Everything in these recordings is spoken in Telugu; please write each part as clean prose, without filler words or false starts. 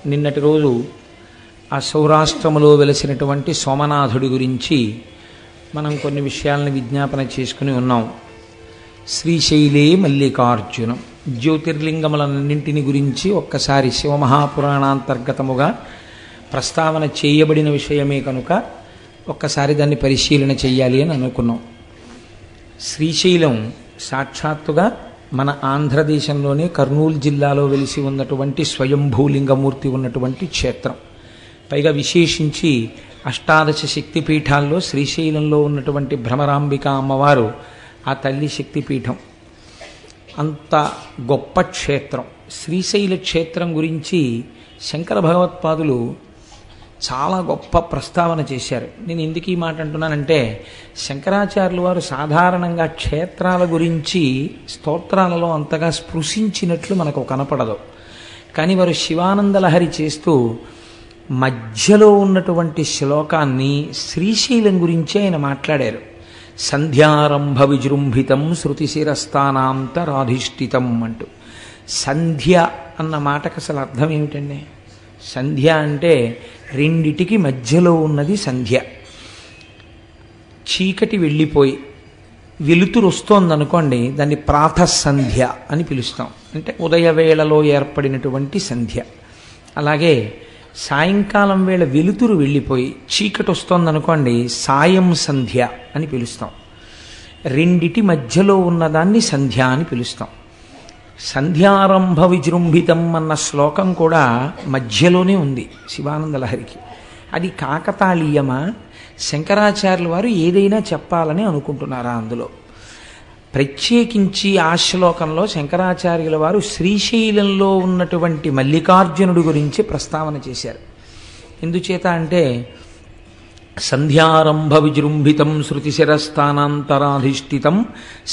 నిన్నటి రోజు ఆ సౌరాష్ట్రములో వెలసినటువంటి సోమనాథుడి గురించి మనం కొన్ని విషయాలను విజ్ఞాపన చేసుకుని ఉన్నాం. శ్రీశైలే మల్లికార్జునం జ్యోతిర్లింగములన్నింటిని గురించి ఒక్కసారి శివమహాపురాణాంతర్గతముగా ప్రస్తావన చేయబడిన విషయమే కనుక ఒక్కసారి దాన్ని పరిశీలన చెయ్యాలి అని అనుకున్నాం. శ్రీశైలం సాక్షాత్తుగా మన ఆంధ్రదేశంలోనే కర్నూలు జిల్లాలో వెలిసి ఉన్నటువంటి స్వయంభూలింగమూర్తి ఉన్నటువంటి క్షేత్రం. పైగా విశేషించి అష్టాదశ శక్తిపీఠాల్లో శ్రీశైలంలో ఉన్నటువంటి భ్రమరాంబిక అమ్మవారు ఆ తల్లి శక్తిపీఠం. అంత గొప్ప క్షేత్రం. శ్రీశైల క్షేత్రం గురించి శంకర భగవత్పాదులు చాలా గొప్ప ప్రస్తావన చేశారు. నేను ఎందుకు ఈ మాట అంటున్నానంటే, శంకరాచార్యులు వారు సాధారణంగా క్షేత్రాల గురించి స్తోత్రాలలో అంతగా స్పృశించినట్లు మనకు కనపడదు. కానీ వారు శివానందలహరి చేస్తూ మధ్యలో ఉన్నటువంటి శ్లోకాన్ని శ్రీశైలం గురించి ఆయన మాట్లాడారు. సంధ్యారంభ విజృంభితం శృతిశిరస్థానాంతరాధిష్ఠితం అంటూ. సంధ్య అన్న మాటకు అసలు అర్థం ఏమిటండి? సంధ్య అంటే రెండిటికి మధ్యలో ఉన్నది సంధ్య. చీకటి వెళ్ళిపోయి వెలుతురు వస్తోందనుకోండి, దాన్ని ప్రాతఃసంధ్య అని పిలుస్తాం. అంటే ఉదయవేళలో ఏర్పడినటువంటి సంధ్య. అలాగే సాయంకాలం వేళ వెలుతురు వెళ్ళిపోయి చీకటి వస్తోందనుకోండి, సాయం సంధ్య అని పిలుస్తాం. రెండిటి మధ్యలో ఉన్నదాన్ని సంధ్య అని పిలుస్తాం. సంధ్యారంభ విజృంభితం అన్న శ్లోకం కూడా మధ్యలోనే ఉంది శివానందలహరికి. అది కాకతాళీయమా? శంకరాచార్యుల వారు ఏదైనా చెప్పాలని అనుకుంటున్నారా అందులో? ప్రత్యేకించి ఆ శ్లోకంలో శంకరాచార్యుల వారు శ్రీశైలంలో ఉన్నటువంటి మల్లికార్జునుడి గురించి ప్రస్తావన చేశారు. ఎందుచేత అంటే, సంధ్యారంభ విజృంభితం శృతిశిరస్థానాంతరాధిష్ఠితం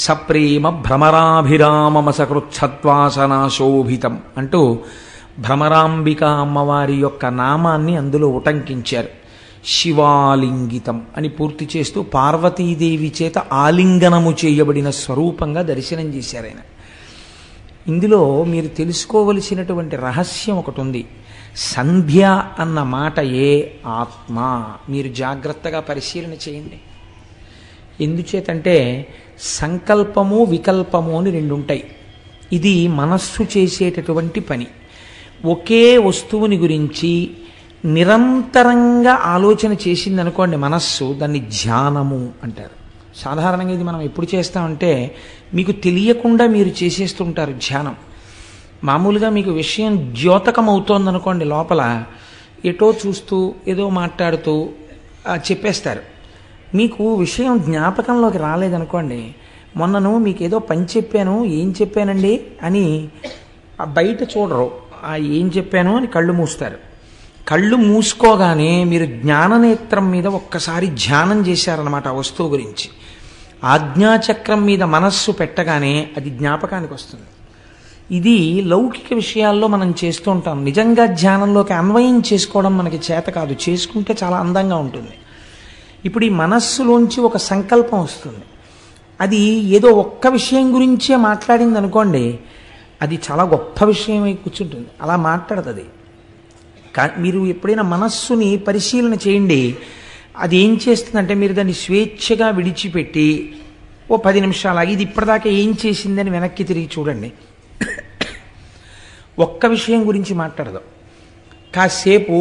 సప్రేమ భ్రమరాభిరామమసకృచ్ఛత్వాసనాశోభితం అంటూ భ్రమరాంబిక అమ్మవారి యొక్క నామాన్ని అందులో ఉటంకించారు. శివాలింగితం అని పూర్తి చేస్తూ పార్వతీదేవి చేత ఆలింగనము చేయబడిన స్వరూపంగా దర్శనం చేశారు ఆయన. ఇందులో మీరు తెలుసుకోవలసినటువంటి రహస్యం ఒకటి ఉంది. సంధ్య అన్న మాటయే ఆత్మ. మీరు జాగ్రత్తగా పరిశీలన చేయండి. ఎందుచేతంటే సంకల్పము వికల్పము అని రెండు ఉంటాయి. ఇది మనస్సు చేసేటటువంటి పని. ఒకే వస్తువుని గురించి నిరంతరంగా ఆలోచన చేసిందనుకోండి మనస్సు, దాన్ని ధ్యానము అంటారు. సాధారణంగా ఇది మనం ఎప్పుడు చేస్తామంటే, మీకు తెలియకుండా మీరు చేసేస్తుంటారు ధ్యానం. మామూలుగా మీకు విషయం ద్యోతకం అవుతోందనుకోండి, లోపల ఎటో చూస్తూ ఏదో మాట్లాడుతూ చెప్పేస్తారు. మీకు విషయం జ్ఞాపకంలోకి రాలేదనుకోండి, మొన్నను మీకు ఏదో పని చెప్పాను, ఏం చెప్పానండి అని బయట చూడరు, ఏం చెప్పాను అని కళ్ళు మూస్తారు. కళ్ళు మూసుకోగానే మీరు జ్ఞాననేత్రం మీద ఒక్కసారి ధ్యానం చేశారన్నమాట ఆ వస్తువు గురించి. ఆజ్ఞాచక్రం మీద మనస్సు పెట్టగానే అది జ్ఞాపకానికి వస్తుంది. ఇది లౌకిక విషయాల్లో మనం చేస్తూ ఉంటాం. నిజంగా ధ్యానంలోకి అన్వయం చేసుకోవడం మనకి చేత కాదు. చేసుకుంటే చాలా అందంగా ఉంటుంది. ఇప్పుడు ఈ మనస్సులోంచి ఒక సంకల్పం వస్తుంది. అది ఏదో ఒక్క విషయం గురించే మాట్లాడింది అనుకోండి, అది చాలా గొప్ప విషయమై కూర్చుంటుంది. అలా మాట్లాడదు అది. మీరు ఎప్పుడైనా మనస్సుని పరిశీలన చేయండి. అది ఏం చేస్తుందంటే, మీరు దాన్ని స్వేచ్ఛగా విడిచిపెట్టి ఓ 10 నిమిషాలు ఇది ఇప్పటిదాకా ఏం చేసిందని వెనక్కి తిరిగి చూడండి. ఒక్క విషయం గురించి మాట్లాడదు. కాసేపు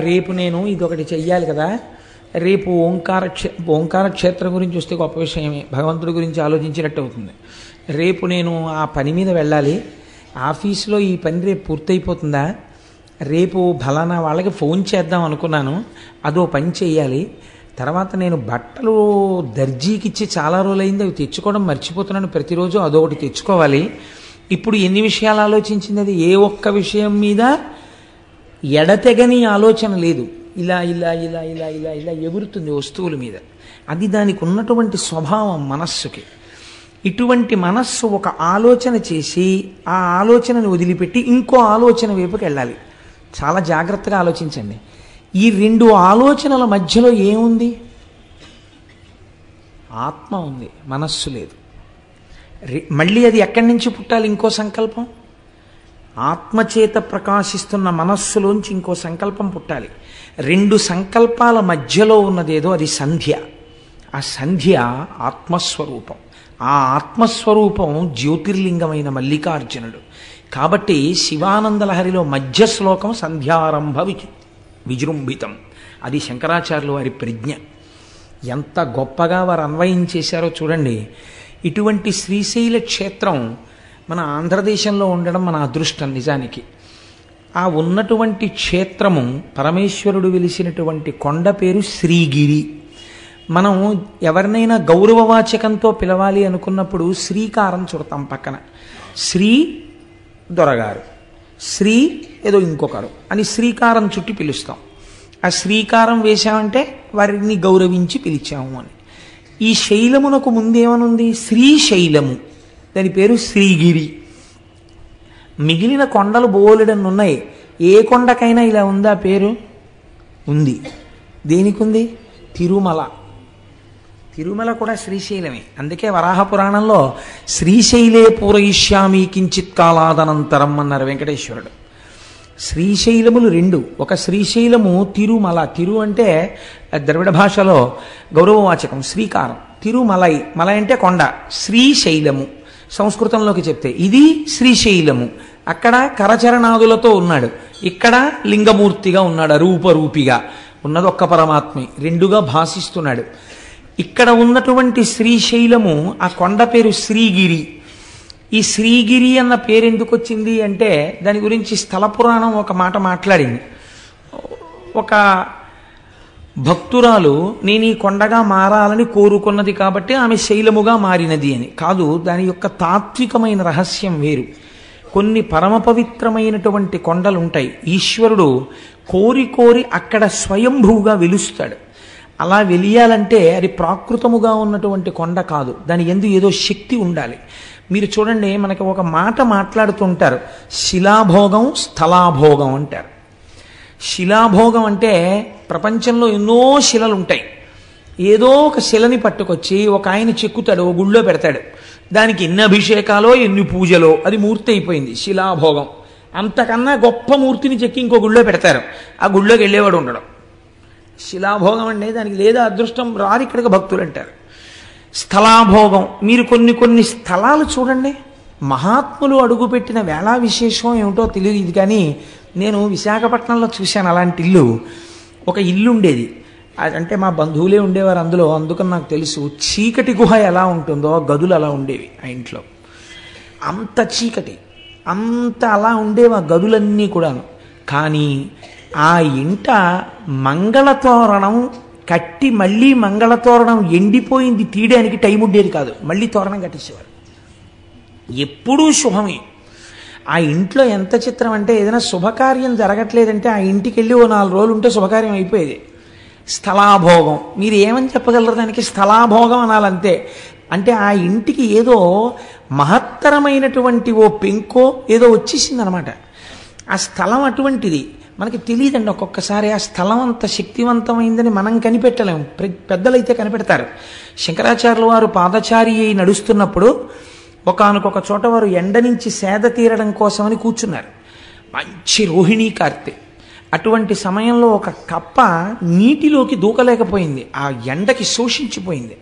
రేపు నేను ఇదొకటి చెయ్యాలి కదా, రేపు ఓంకార క్షేత్రం గురించి వస్తే గొప్ప విషయమే, భగవంతుడి గురించి ఆలోచించినట్టు అవుతుంది. రేపు నేను ఆ పని మీద వెళ్ళాలి, ఆఫీసులో ఈ పని రేపు పూర్తయిపోతుందా, రేపు ఫలానా వాళ్ళకి ఫోన్ చేద్దాం అనుకున్నాను, అదో పని చేయాలి, తర్వాత నేను బట్టలు దర్జీకి ఇచ్చి చాలా రోజులైంది, అవి తెచ్చుకోవడం మర్చిపోతున్నాను, ప్రతిరోజు అదొకటి తెచ్చుకోవాలి. ఇప్పుడు ఎన్ని విషయాలు ఆలోచించింది? అది ఏ ఒక్క విషయం మీద ఎడతెగని ఆలోచన లేదు. ఇలా ఇలా ఇలా ఇలా ఇలా ఇలా ఎగురుతుంది వస్తువుల మీద. అది దానికి ఉన్నటువంటి స్వభావం మనస్సుకి. ఇటువంటి మనస్సు ఒక ఆలోచన చేసి ఆ ఆలోచనను వదిలిపెట్టి ఇంకో ఆలోచన వైపుకి వెళ్ళాలి. చాలా జాగ్రత్తగా ఆలోచించండి. ఈ రెండు ఆలోచనల మధ్యలో ఏముంది? ఆత్మ ఉంది, మనస్సు లేదు. మళ్ళీ అది ఎక్కడి నుంచి పుట్టాలి? ఇంకో సంకల్పం. ఆత్మచేత ప్రకాశిస్తున్న మనస్సులోంచి ఇంకో సంకల్పం పుట్టాలి. రెండు సంకల్పాల మధ్యలో ఉన్నదేదో అది సంధ్య. ఆ సంధ్య ఆత్మస్వరూపం. ఆ ఆత్మస్వరూపం జ్యోతిర్లింగమైన మల్లికార్జునుడు. కాబట్టి శివానందలహరిలో మధ్య శ్లోకం సంధ్యారంభ విజృంభితం. అది శంకరాచార్యులు వారి ప్రజ్ఞ. ఎంత గొప్పగా వారు అన్వయం చేశారో చూడండి. ఇటువంటి శ్రీశైల క్షేత్రం మన ఆంధ్రదేశంలో ఉండడం మన అదృష్టం. నిజానికి ఆ ఉన్నటువంటి క్షేత్రము పరమేశ్వరుడు వెలిసినటువంటి కొండ పేరు శ్రీగిరి. మనం ఎవరినైనా గౌరవవాచకంతో పిలవాలి అనుకున్నప్పుడు శ్రీకారం చుడతాం పక్కన. శ్రీ దొరగారు, శ్రీ ఏదో ఇంకొకరు అని శ్రీకారం చుట్టి పిలుస్తాం. ఆ శ్రీకారం వేశామంటే వారిని గౌరవించి పిలిచాము అని. ఈ శైలమునకు ముందేమనుంది? శ్రీశైలము. దాని పేరు శ్రీగిరి. మిగిలిన కొండలు బోలెడన్ని ఉన్నాయి. ఏ కొండకైనా ఇలా ఉందా పేరు? ఉంది. దేనికి ఉంది? తిరుమల. తిరుమల కూడా శ్రీశైలమే. అందుకే వరాహ పురాణంలో శ్రీశైలే పూరయిష్యామి కించిత్ కాలాదనంతరం అన్నారు వెంకటేశ్వరుడు. శ్రీశైలములు రెండు. ఒక శ్రీశైలము తిరుమల. తిరు అంటే ద్రవిడ భాషలో గౌరవవాచకం, శ్రీకారం. తిరుమలై, మలై అంటే కొండ. శ్రీశైలము సంస్కృతంలోకి చెప్తే ఇది శ్రీశైలము. అక్కడ కరచరణాదులతో ఉన్నాడు, ఇక్కడ లింగమూర్తిగా ఉన్నాడు. రూపరూపిగా ఉన్నది ఒక్క పరమాత్మే, రెండుగా భాషిస్తున్నాడు. ఇక్కడ ఉన్నటువంటి శ్రీశైలము, ఆ కొండ పేరు శ్రీగిరి. ఈ శ్రీగిరి అన్న పేరు ఎందుకు వచ్చింది అంటే దాని గురించి స్థల పురాణం ఒక మాట మాట్లాడింది. ఒక భక్తురాలు నేను ఈ కొండగా మారాలని కోరుకున్నది కాబట్టి ఆమె శైలముగా మారినది అని కాదు. దాని యొక్క తాత్వికమైన రహస్యం వేరు. కొన్ని పరమ పవిత్రమైనటువంటి కొండలు ఉంటాయి. ఈశ్వరుడు కోరి కోరి అక్కడ స్వయంభూగా వెలుస్తాడు. అలా వెలియాలంటే అది ప్రాకృతముగా ఉన్నటువంటి కొండ కాదు, దాని యందు ఏదో శక్తి ఉండాలి. మీరు చూడండి, మనకి ఒక మాట మాట్లాడుతుంటారు, శిలాభోగం స్థలాభోగం అంటారు. శిలాభోగం అంటే ప్రపంచంలో ఎన్నో శిలలు ఉంటాయి. ఏదో ఒక శిలని పట్టుకొచ్చి ఒక ఆయన చెక్కుతాడు, ఓ గుళ్ళో పెడతాడు. దానికి ఎన్ని అభిషేకాలో ఎన్ని పూజలో అది మూర్తి అయిపోయింది, శిలాభోగం. అంతకన్నా గొప్ప మూర్తిని చెక్కి ఇంకో గుళ్ళో పెడతారు, ఆ గుళ్ళోకి వెళ్ళేవాడు ఉండడం. శిలాభోగం అంటే దానికి లేదా అదృష్టం రారు ఇక్కడికి భక్తులు అంటారు. స్థలాభోగం, మీరు కొన్ని కొన్ని స్థలాలు చూడండి, మహాత్ములు అడుగుపెట్టిన వేళా విశేషం ఏమిటో తెలియదు కానీ నేను విశాఖపట్నంలో చూశాను అలాంటి ఇల్లు. ఒక ఇల్లు ఉండేది, అంటే మా బంధువులే ఉండేవారు అందులో, అందుకని నాకు తెలుసు. చీకటి గుహ ఎలా ఉంటుందో గదులు అలా ఉండేవి ఆ ఇంట్లో. అంత చీకటి, అంత అలా ఉండేవి ఆ గదులన్నీ కూడాను. కానీ ఆ ఇంట మంగళతోరణం కట్టి మళ్ళీ మంగళతోరణం ఎండిపోయింది తీయడానికి టైం ఉండేది కాదు, మళ్ళీ తోరణం కట్టేసేవారు. ఎప్పుడూ శుభమే. ఆ ఇంట్లో ఎంత చిత్రం అంటే ఏదైనా శుభకార్యం జరగట్లేదంటే ఆ ఇంటికి వెళ్ళి ఓ 4 రోజులు ఉంటే శుభకార్యం అయిపోయేది. స్థలాభోగం, మీరు ఏమని చెప్పగలరు దానికి? స్థలాభోగం అనాలంతే. అంటే ఆ ఇంటికి ఏదో మహత్తరమైనటువంటి ఓ పెంకో ఏదో వచ్చేసింది అనమాట. ఆ స్థలం అటువంటిది. మనకి తెలియదండి ఒక్కొక్కసారి ఆ స్థలం అంత శక్తివంతమైందని మనం కనిపెట్టలేము, పెద్దలైతే కనిపెడతారు. శంకరాచార్యుల వారు పాదచారి అయి నడుస్తున్నప్పుడు ఒకానొక చోట వారు ఎండ నుంచి సేద తీరడం కోసమని కూర్చున్నారు. మంచి రోహిణీ కార్తె. అటువంటి సమయంలో ఒక కప్ప నీటిలోకి దూకలేకపోయింది, ఆ ఎండకి శోషించిపోయింది.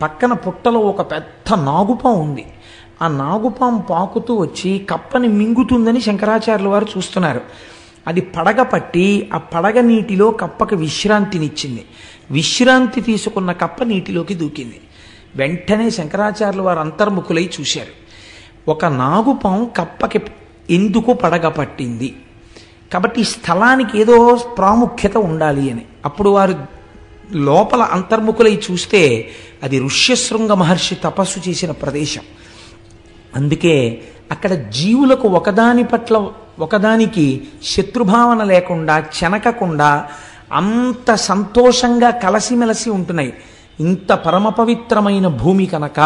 పక్కన పుట్టలో ఒక పెద్ద నాగుపాం ఉంది. ఆ నాగుపాం పాకుతూ వచ్చి కప్పని మింగుతుందని శంకరాచార్యుల వారు చూస్తున్నారు. అది పడగ పట్టి ఆ పడగ నీటిలో కప్పకి విశ్రాంతినిచ్చింది. విశ్రాంతి తీసుకున్న కప్ప నీటిలోకి దూకింది. వెంటనే శంకరాచార్యుల వారు అంతర్ముఖులై చూశారు, ఒక నాగుపాం కప్పకి ఎందుకు పడగ పట్టింది, కాబట్టి ఈ స్థలానికి ఏదో ప్రాముఖ్యత ఉండాలి అని. అప్పుడు వారు లోపల అంతర్ముఖులై చూస్తే అది ఋష్యశృంగ మహర్షి తపస్సు చేసిన ప్రదేశం. అందుకే అక్కడ జీవులకు ఒకదాని పట్ల ఒకదానికి శత్రుభావన లేకుండా చెనకకుండా అంత సంతోషంగా కలసిమెలసి ఉంటున్నాయి. ఇంత పరమ పవిత్రమైన భూమి కనుక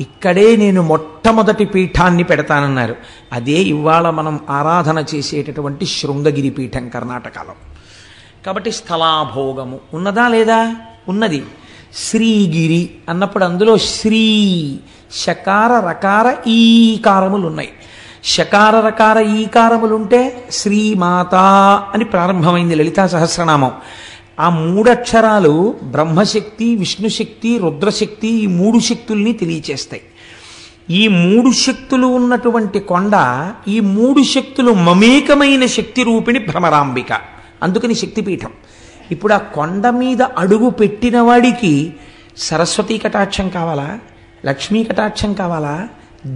ఇక్కడే నేను మొట్టమొదటి పీఠాన్ని పెడతానన్నారు. అదే ఇవాళ మనం ఆరాధన చేసేటటువంటి శృంగగిరి పీఠం కర్ణాటకలో. కాబట్టి స్థలాభోగము ఉన్నదా లేదా? ఉన్నది. శ్రీగిరి అన్నప్పుడు అందులో శ్రీ శకార రకార ఈకారములు ఉన్నాయి. షకార రకార ఈకారములుంటే శ్రీమాత అని ప్రారంభమైంది లలితా సహస్రనామం. ఆ మూడక్షరాలు బ్రహ్మశక్తి, విష్ణుశక్తి, రుద్రశక్తి, ఈ మూడు శక్తుల్ని తెలియచేస్తాయి. ఈ మూడు శక్తులు ఉన్నటువంటి కొండ, ఈ మూడు శక్తులు మమేకమైన శక్తి రూపిణి భ్రమరాంబిక, అందుకని శక్తిపీఠం. ఇప్పుడు ఆ కొండ మీద అడుగు పెట్టిన వాడికి సరస్వతీ కటాక్షం కావాలా, లక్ష్మీ కటాక్షం కావాలా,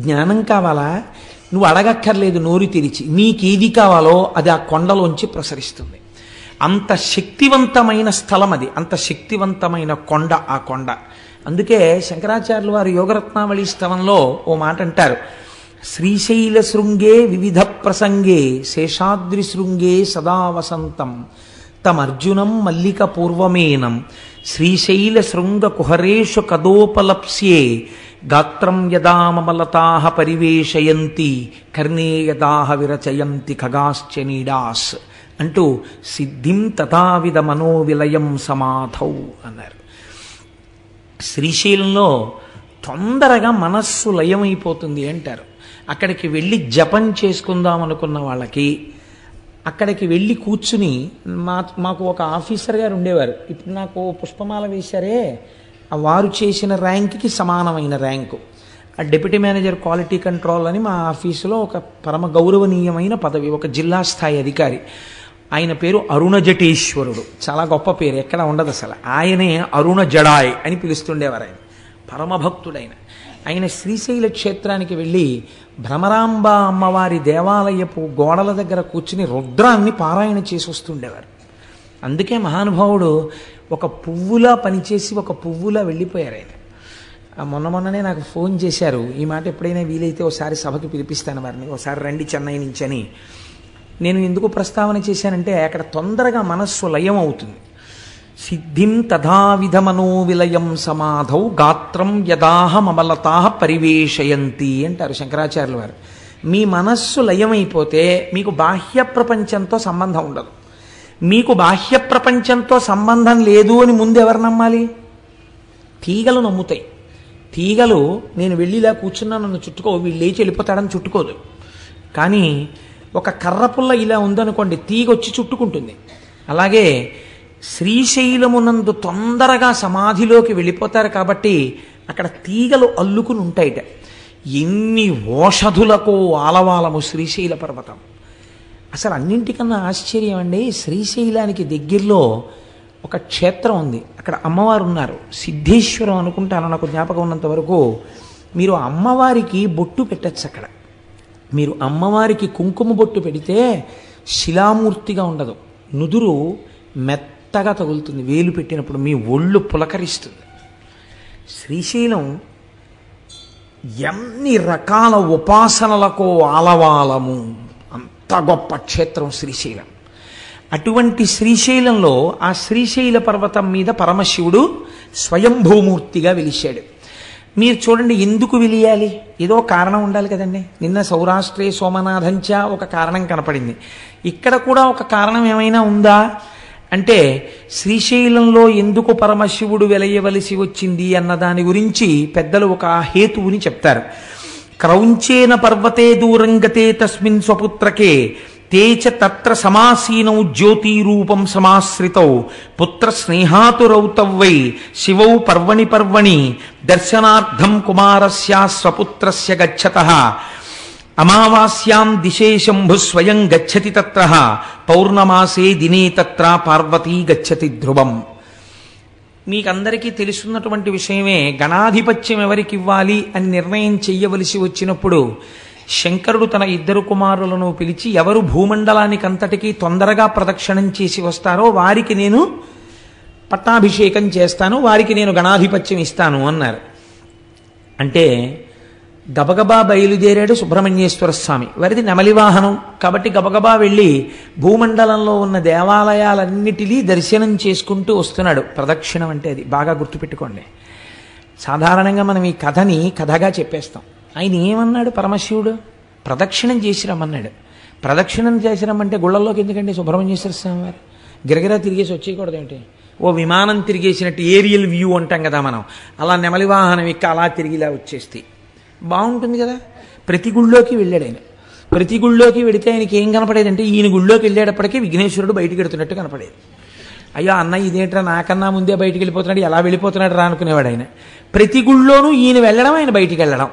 జ్ఞానం కావాలా? నువ్వు అడగక్కర్లేదు, నోరు తెరిచి నీకేది కావాలో అది ఆ కొండలోంచి ప్రసరిస్తుంది. అంత శక్తివంతమైన స్థలం అది, అంత శక్తివంతమైన కొండ ఆ కొండ. అందుకే శంకరాచార్యులు వారు యోగరత్నావళి స్తవంలో ఓ మాట అంటారు, శ్రీశైల శృంగే వివిధ ప్రసంగే శేషాద్రి శృంగే సదా వసంతం తమర్జునం మల్లిక పూర్వమేనం శ్రీశైల శృంగ కుహరేషు కదోపలప్స్యే గాత్రం యదా మమలతాః పరివేశయంతి కర్ణే యదాః విరచయంతి ఖగాశ్చ నీడాస్ అంటూ సిద్ధిం తథావిధ మనోవిలయం సమాధౌ అన్నారు. శ్రీశైలంలో తొందరగా మనస్సు లయమైపోతుంది అంటారు. అక్కడికి వెళ్ళి జపం చేసుకుందాం అనుకున్న వాళ్ళకి, అక్కడికి వెళ్ళి కూర్చుని మాకు ఒక ఆఫీసర్ గారు ఉండేవారు, ఇప్పుడు నాకు పుష్పమాల వేశారే, ఆ వారు చేసిన ర్యాంక్కి సమానమైన ర్యాంకు, ఆ డిప్యూటీ మేనేజర్ క్వాలిటీ కంట్రోల్ అని మా ఆఫీసులో ఒక పరమ గౌరవనీయమైన పదవి, ఒక జిల్లా స్థాయి అధికారి. ఆయన పేరు అరుణ జటేశ్వరుడు, చాలా గొప్ప పేరు, ఎక్కడ ఉండదు అసలు. ఆయనే అరుణ జడాయ్ అని పిలుస్తుండేవారు. ఆయన పరమభక్తుడైన ఆయన శ్రీశైల క్షేత్రానికి వెళ్ళి భ్రమరాంబ అమ్మవారి దేవాలయపు గోడల దగ్గర కూర్చుని రుద్రాన్ని పారాయణ చేసి వస్తుండేవారు. అందుకే మహానుభావుడు ఒక పువ్వులా పనిచేసి ఒక పువ్వులా వెళ్ళిపోయారు ఆయన. మొన్ననే నాకు ఫోన్ చేశారు, ఈ మాట ఎప్పుడైనా వీలైతే ఒకసారి సభకి పిలిపిస్తాను వారిని, ఒకసారి రండి చెన్నై నుంచి అని. నేను ఎందుకు ప్రస్తావన చేశానంటే అక్కడ తొందరగా మనస్సు లయం అవుతుంది. సిద్ధిం తథావిధ మనోవిలయం సమాధౌ గాత్రం యదాహ మమలతాః పరివేశయంతి అంటారు శంకరాచార్యుల వారు. మీ మనస్సు లయమైపోతే మీకు బాహ్య ప్రపంచంతో సంబంధం ఉండదు. మీకు బాహ్య ప్రపంచంతో సంబంధం లేదు అని ముందు ఎవరు నమ్మాలి? తీగలు నమ్ముతాయి. తీగలు నేను వెళ్ళిలా కూర్చున్నా నన్ను చుట్టుకో, వీళ్ళు లేచి వెళ్ళిపోతాడని చుట్టుకోదు. కానీ ఒక కర్రపుల్ల ఇలా ఉందనుకోండి, తీగ వచ్చి చుట్టుకుంటుంది. అలాగే శ్రీశైలమునందు తొందరగా సమాధిలోకి వెళ్ళిపోతారు కాబట్టి అక్కడ తీగలు అల్లుకుని ఉంటాయిట. ఎన్ని ఓషధులకు ఆలవాలము శ్రీశైల పర్వతం. అసలు అన్నింటికన్నా ఆశ్చర్యం అండి, శ్రీశైలానికి దగ్గరలో ఒక క్షేత్రం ఉంది, అక్కడ అమ్మవారు ఉన్నారు, సిద్ధేశ్వరం అనుకుంటాను నాకు జ్ఞాపకం ఉన్నంత వరకు. మీరు అమ్మవారికి బొట్టు పెట్టచ్చు. అక్కడ మీరు అమ్మవారికి కుంకుమ బొట్టు పెడితే శిలామూర్తిగా ఉండదు, నుదురు మెత్తగా తగులుతుంది, వేలు పెట్టినప్పుడు మీ ఒళ్ళు పులకరిస్తుంది. శ్రీశైలం ఎన్ని రకాల ఉపాసనలకు ఆలవాలము, అంత గొప్ప క్షేత్రం శ్రీశైలం. అటువంటి శ్రీశైలంలో ఆ శ్రీశైల పర్వతం మీద పరమశివుడు స్వయంభూమూర్తిగా వెలిశాడు. మీరు చూడండి, ఎందుకు వెలియాలి? ఏదో కారణం ఉండాలి కదండి. నిన్న సౌరాష్ట్రే సోమనాథంచ ఒక కారణం కనపడింది, ఇక్కడ కూడా ఒక కారణం ఏమైనా ఉందా అంటే శ్రీశైలంలో ఎందుకు పరమశివుడు వెలయవలసి వచ్చింది అన్న దాని గురించి పెద్దలు ఒక హేతువుని చెప్తారు. క్రౌంచేన పర్వతే దూరంగతే తస్మిన్ స్వపుత్రకే తేచ తత్ర సమాసీనౌ జ్యోతిరూపం సమాశ్రితౌ పుత్ర స్నేహాతురౌ తవ్వై శివౌ పర్వణి పర్వణి దర్శనార్థం కుమారస్య స్వపుత్రస్య గచ్చతః అమావాస్యాం దిశే శంభు స్వయం గచ్చతి తత్ర పౌర్ణమాసే దినే తత్ర పార్వతీ గచ్చతి ధ్రువం. మీకందరికీ తెలుసున్నటువంటి విషయమే, గణాధిపత్యం ఎవరికి ఇవ్వాలి అని నిర్ణయం చెయ్యవలసి వచ్చినప్పుడు శంకరుడు తన ఇద్దరు కుమారులను పిలిచి ఎవరు భూమండలానికి అంతటికీ తొందరగా ప్రదక్షిణం చేసి వస్తారో వారికి నేను పట్టాభిషేకం చేస్తాను, వారికి నేను గణాధిపత్యం ఇస్తాను అన్నారు. అంటే గబగబా బయలుదేరాడు సుబ్రహ్మణ్యేశ్వర స్వామి. వారిది నెమలి వాహనం కాబట్టి గబగబా వెళ్ళి భూమండలంలో ఉన్న దేవాలయాలన్నిటినీ దర్శనం చేసుకుంటూ వస్తున్నాడు. ప్రదక్షిణం అంటే అది బాగా గుర్తుపెట్టుకోండి. సాధారణంగా మనం ఈ కథని కథగా చెప్పేస్తాం. ఆయన ఏమన్నాడు పరమశివుడు? ప్రదక్షిణం చేసి రమ్మన్నాడు. ప్రదక్షిణం చేసి రమ్మంటే గుళ్ళల్లోకి ఎందుకంటే సుబ్రహ్మణ్యేశ్వర స్వామి వారు గిరగిరా తిరిగేసి వచ్చేయకూడదు ఏంటి? ఓ విమానం తిరిగేసినట్టు ఏరియల్ వ్యూ అంటాం కదా మనం, అలా నెమలి వాహనం ఎక్కి అలా తిరిగిలా వచ్చేస్తే బాగుంటుంది కదా. ప్రతి గుళ్ళోకి వెళ్ళాడు ఆయన. ప్రతి గుళ్ళోకి వెడితే ఆయనకి ఏం కనపడేదంటే ఈయన గుళ్ళోకి వెళ్ళేటప్పటికీ విఘ్నేశ్వరుడు బయటికి వెడుతున్నట్టు కనపడేది. అయ్యో అన్న ఇదేంట్రా నాకన్నా ముందే బయటికి వెళ్ళిపోతున్నాడు, ఎలా వెళ్ళిపోతున్నాడు రా అనుకునేవాడు ఆయన. ప్రతి గుళ్ళోనూ ఈయన వెళ్ళడం, ఆయన బయటికి వెళ్ళడం.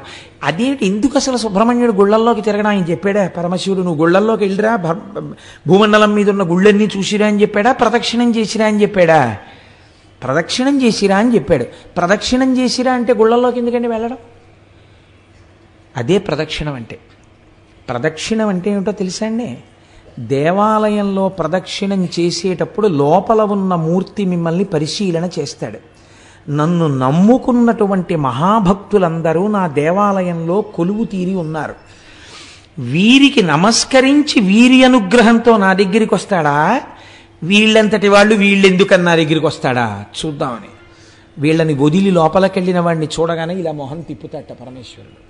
అదేంటి, ఎందుకు అసలు సుబ్రహ్మణ్యుడు గుళ్ళల్లోకి తిరగడం? ఆయన చెప్పాడా పరమశివుడు నువ్వు గుళ్ళల్లోకి వెళ్ళిరా, భూమండలం మీద ఉన్న గుళ్ళన్నీ చూసిరా అని చెప్పాడా, ప్రదక్షిణం చేసిరా అని చెప్పాడా? ప్రదక్షిణం చేసిరా అని చెప్పాడు. ప్రదక్షిణం చేసిరా అంటే గుళ్ళల్లోకి ఎందుకండి వెళ్ళడం? అదే ప్రదక్షిణం అంటే. ప్రదక్షిణం అంటే ఏమిటో తెలుసా అండి? దేవాలయంలో ప్రదక్షిణం చేసేటప్పుడు లోపల ఉన్న మూర్తి మిమ్మల్ని పరిశీలన చేస్తాడు. నన్ను నమ్ముకున్నటువంటి మహాభక్తులందరూ నా దేవాలయంలో కొలువు తీరి ఉన్నారు, వీరికి నమస్కరించి వీరి అనుగ్రహంతో నా దగ్గరికి వస్తాడా, వీళ్ళంతటి వాళ్ళు వీళ్ళెందుకని నా దగ్గరికి వస్తాడా చూద్దామని వీళ్ళని వదిలి లోపలికెళ్ళిన వాడిని చూడగానే ఇలా మొహం తిప్పుతాట పరమేశ్వరుడు.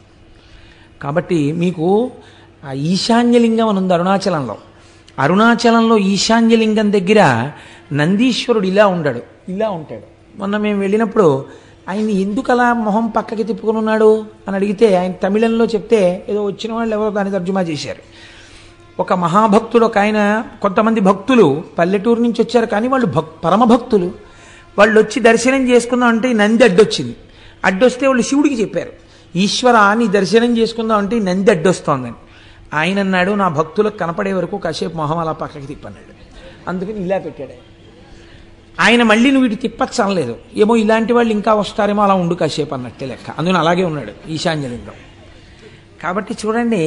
కాబట్టి మీకు ఆ ఈశాన్యలింగం అని ఉంది అరుణాచలంలో. అరుణాచలంలో ఈశాన్యలింగం దగ్గర నందీశ్వరుడు ఇలా ఉండడు, ఇలా ఉంటాడు. మొన్న మేము వెళ్ళినప్పుడు ఆయన ఎందుకు అలా మొహం పక్కకి తిప్పుకుని ఉన్నాడు అని అడిగితే ఆయన తమిళంలో చెప్తే ఏదో వచ్చిన వాళ్ళు ఎవరో దాన్ని తర్జుమా చేశారు. ఒక మహాభక్తుడు, ఒక ఆయన, కొంతమంది భక్తులు పల్లెటూరు నుంచి వచ్చారు కానీ వాళ్ళు పరమభక్తులు. వాళ్ళు వచ్చి దర్శనం చేసుకుందాం అంటే నంది అడ్డొచ్చింది. అడ్డొస్తే వాళ్ళు శివుడికి చెప్పారు, ఈశ్వర నీ దర్శనం చేసుకుందాం అంటే నంది అడ్డొస్తోందని. ఆయన అన్నాడు, నా భక్తులకు కనపడే వరకు కాసేపు మొహం అలా పక్కకి తిప్పన్నాడు. అందుకని ఇలా పెట్టాడు ఆయన. మళ్ళీ నువ్వు ఇటు తిప్పచ్చు అనలేదు, ఏమో ఇలాంటి వాళ్ళు ఇంకా వస్తారేమో అలా ఉండు కాసేపు అన్నట్టే లెక్క. అందుకని అలాగే ఉన్నాడు ఈశాన్యలింగం. కాబట్టి చూడండి,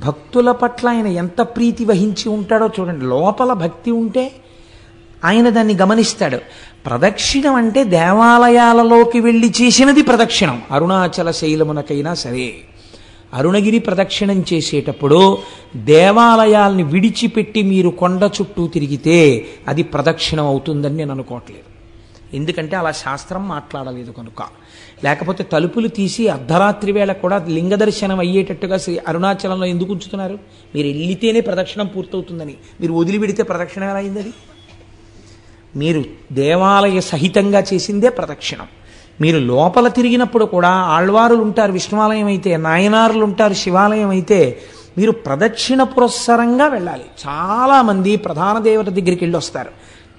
భక్తుల పట్ల ఆయన ఎంత ప్రీతి వహించి ఉంటాడో చూడండి. లోపల భక్తి ఉంటే ఆయన దాన్ని గమనిస్తాడు. ప్రదక్షిణం అంటే దేవాలయాలలోకి వెళ్ళి చేసినది ప్రదక్షిణం. అరుణాచల శైలమునకైనా సరే అరుణగిరి ప్రదక్షిణం చేసేటప్పుడు దేవాలయాల్ని విడిచిపెట్టి మీరు కొండ చుట్టూ తిరిగితే అది ప్రదక్షిణం అవుతుందని నేను అనుకోవట్లేదు. ఎందుకంటే అలా శాస్త్రం మాట్లాడలేదు కనుక. లేకపోతే తలుపులు తీసి అర్ధరాత్రి వేళ కూడా లింగ దర్శనం అయ్యేటట్టుగా అరుణాచలంలో ఎందుకు ఉంచుతున్నారు? మీరు వెళ్లితేనే ప్రదక్షిణం పూర్తవుతుందని. మీరు వదిలిపెడితే ప్రదక్షిణం ఎలా అయింది? అది మీరు దేవాలయ సహితంగా చేసిందే ప్రదక్షిణం. మీరు లోపల తిరిగినప్పుడు కూడా ఆళ్వారులు ఉంటారు విష్ణువాలయం అయితే, నాయనారులు ఉంటారు శివాలయం అయితే, మీరు ప్రదక్షిణ పురస్సరంగా వెళ్ళాలి. చాలామంది ప్రధాన దేవత దగ్గరికి వెళ్ళి వస్తారు,